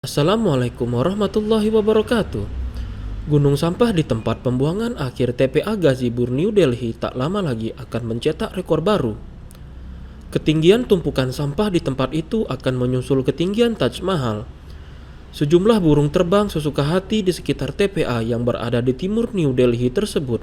Assalamualaikum warahmatullahi wabarakatuh. Gunung sampah di tempat pembuangan akhir TPA Gazibur New Delhi tak lama lagi akan mencetak rekor baru. Ketinggian tumpukan sampah di tempat itu akan menyusul ketinggian Taj Mahal. Sejumlah burung terbang sesuka hati di sekitar TPA yang berada di timur New Delhi tersebut.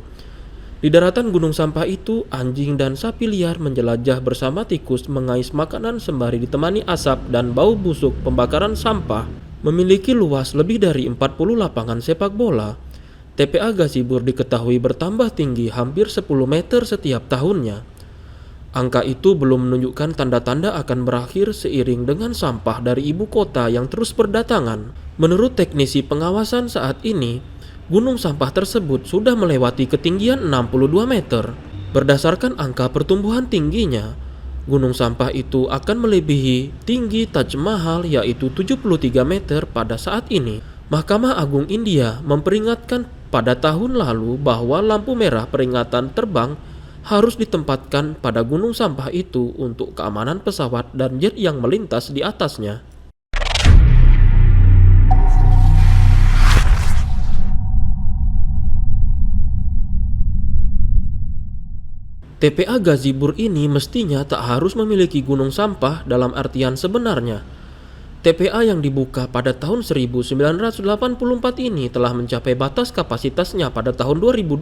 Di daratan gunung sampah itu, anjing dan sapi liar menjelajah bersama tikus mengais makanan sembari ditemani asap dan bau busuk pembakaran sampah. Memiliki luas lebih dari 40 lapangan sepak bola, TPA Gazibur diketahui bertambah tinggi hampir 10 meter setiap tahunnya. Angka itu belum menunjukkan tanda-tanda akan berakhir seiring dengan sampah dari ibu kota yang terus berdatangan. Menurut teknisi pengawasan saat ini, gunung sampah tersebut sudah melewati ketinggian 62 meter. Berdasarkan angka pertumbuhan tingginya, gunung sampah itu akan melebihi tinggi Taj Mahal yaitu 73 meter pada saat ini. Mahkamah Agung India memperingatkan pada tahun lalu bahwa lampu merah peringatan terbang harus ditempatkan pada gunung sampah itu untuk keamanan pesawat dan jet yang melintas di atasnya. TPA Gazibur ini mestinya tak harus memiliki gunung sampah dalam artian sebenarnya. TPA yang dibuka pada tahun 1984 ini telah mencapai batas kapasitasnya pada tahun 2002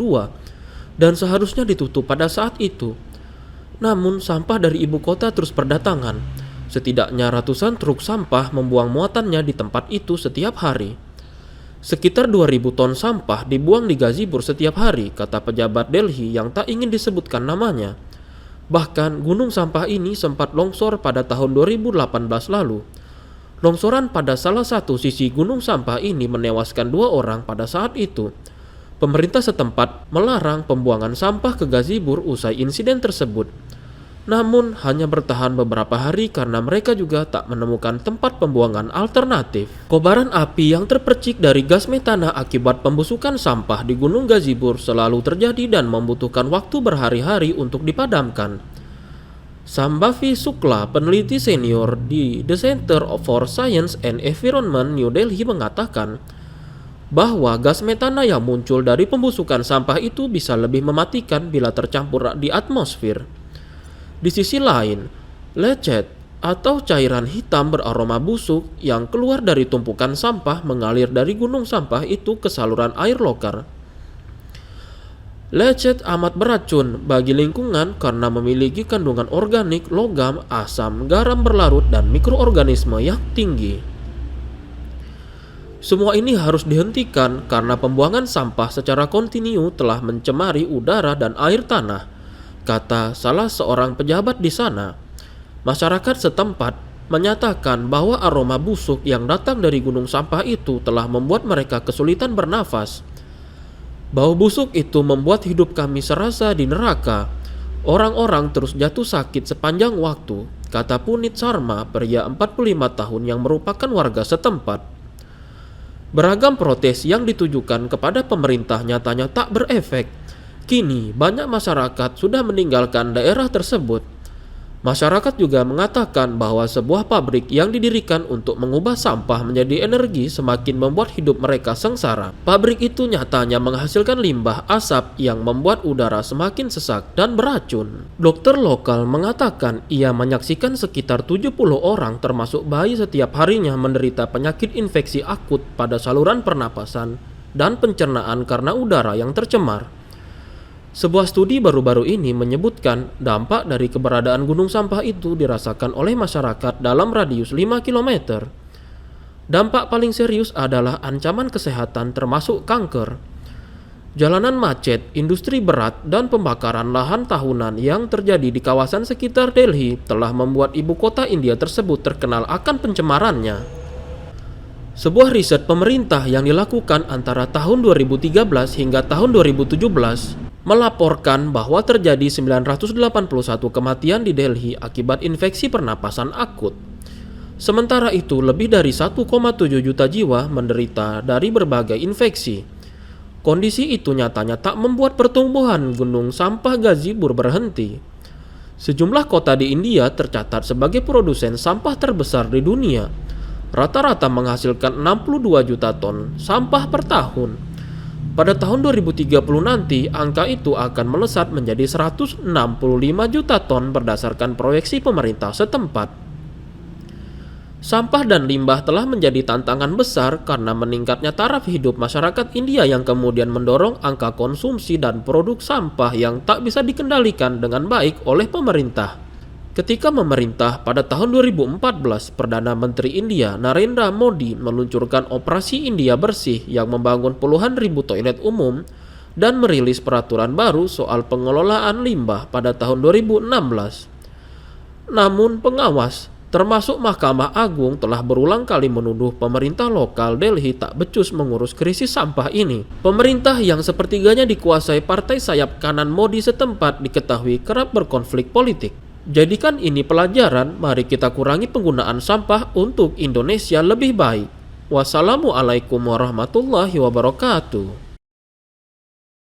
dan seharusnya ditutup pada saat itu. Namun sampah dari ibu kota terus berdatangan. Setidaknya ratusan truk sampah membuang muatannya di tempat itu setiap hari. Sekitar 2.000 ton sampah dibuang di Gazibur setiap hari, kata pejabat Delhi yang tak ingin disebutkan namanya. Bahkan gunung sampah ini sempat longsor pada tahun 2018 lalu. Longsoran pada salah satu sisi gunung sampah ini menewaskan 2 orang pada saat itu. Pemerintah setempat melarang pembuangan sampah ke Gazibur usai insiden tersebut. Namun hanya bertahan beberapa hari karena mereka juga tak menemukan tempat pembuangan alternatif. Kobaran api yang terpercik dari gas metana akibat pembusukan sampah di Gunung Gazibur selalu terjadi dan membutuhkan waktu berhari-hari untuk dipadamkan. Sambhavi Shukla, peneliti senior di The Center for Science and Environment New Delhi mengatakan bahwa gas metana yang muncul dari pembusukan sampah itu bisa lebih mematikan bila tercampur di atmosfer. Di sisi lain, lecet atau cairan hitam beraroma busuk yang keluar dari tumpukan sampah mengalir dari gunung sampah itu ke saluran air lokal. Lecet amat beracun bagi lingkungan karena memiliki kandungan organik, logam, asam, garam berlarut, dan mikroorganisme yang tinggi. Semua ini harus dihentikan karena pembuangan sampah secara kontinu telah mencemari udara dan air tanah, kata salah seorang pejabat di sana. Masyarakat setempat menyatakan bahwa aroma busuk yang datang dari gunung sampah itu telah membuat mereka kesulitan bernafas. Bau busuk itu membuat hidup kami serasa di neraka. Orang-orang terus jatuh sakit sepanjang waktu, kata Punit Sharma, pria 45 tahun yang merupakan warga setempat. Beragam protes yang ditujukan kepada pemerintah nyatanya tak berefek. Kini banyak masyarakat sudah meninggalkan daerah tersebut. Masyarakat juga mengatakan bahwa sebuah pabrik yang didirikan untuk mengubah sampah menjadi energi semakin membuat hidup mereka sengsara. Pabrik itu nyatanya menghasilkan limbah asap yang membuat udara semakin sesak dan beracun. Dokter lokal mengatakan ia menyaksikan sekitar 70 orang termasuk bayi setiap harinya menderita penyakit infeksi akut pada saluran pernapasan dan pencernaan karena udara yang tercemar. Sebuah studi baru-baru ini menyebutkan dampak dari keberadaan gunung sampah itu dirasakan oleh masyarakat dalam radius 5 km. Dampak paling serius adalah ancaman kesehatan termasuk kanker. Jalanan macet, industri berat, dan pembakaran lahan tahunan yang terjadi di kawasan sekitar Delhi telah membuat ibu kota India tersebut terkenal akan pencemarannya. Sebuah riset pemerintah yang dilakukan antara tahun 2013 hingga tahun 2017 melaporkan bahwa terjadi 981 kematian di Delhi akibat infeksi pernapasan akut. Sementara itu, lebih dari 1,7 juta jiwa menderita dari berbagai infeksi. Kondisi itu nyatanya tak membuat pertumbuhan gunung sampah Gazibur berhenti. Sejumlah kota di India tercatat sebagai produsen sampah terbesar di dunia. rata-rata menghasilkan 62 juta ton sampah per tahun. Pada tahun 2030 nanti, angka itu akan melesat menjadi 165 juta ton berdasarkan proyeksi pemerintah setempat. Sampah dan limbah telah menjadi tantangan besar karena meningkatnya taraf hidup masyarakat India yang kemudian mendorong angka konsumsi dan produk sampah yang tak bisa dikendalikan dengan baik oleh pemerintah. Ketika memerintah pada tahun 2014, Perdana Menteri India Narendra Modi meluncurkan Operasi India Bersih yang membangun puluhan ribu toilet umum dan merilis peraturan baru soal pengelolaan limbah pada tahun 2016. Namun pengawas termasuk Mahkamah Agung telah berulang kali menuduh pemerintah lokal Delhi tak becus mengurus krisis sampah ini. Pemerintah yang sepertiganya dikuasai partai sayap kanan Modi setempat diketahui kerap berkonflik politik. Jadikan ini pelajaran, mari kita kurangi penggunaan sampah untuk Indonesia lebih baik. Wassalamualaikum warahmatullahi wabarakatuh.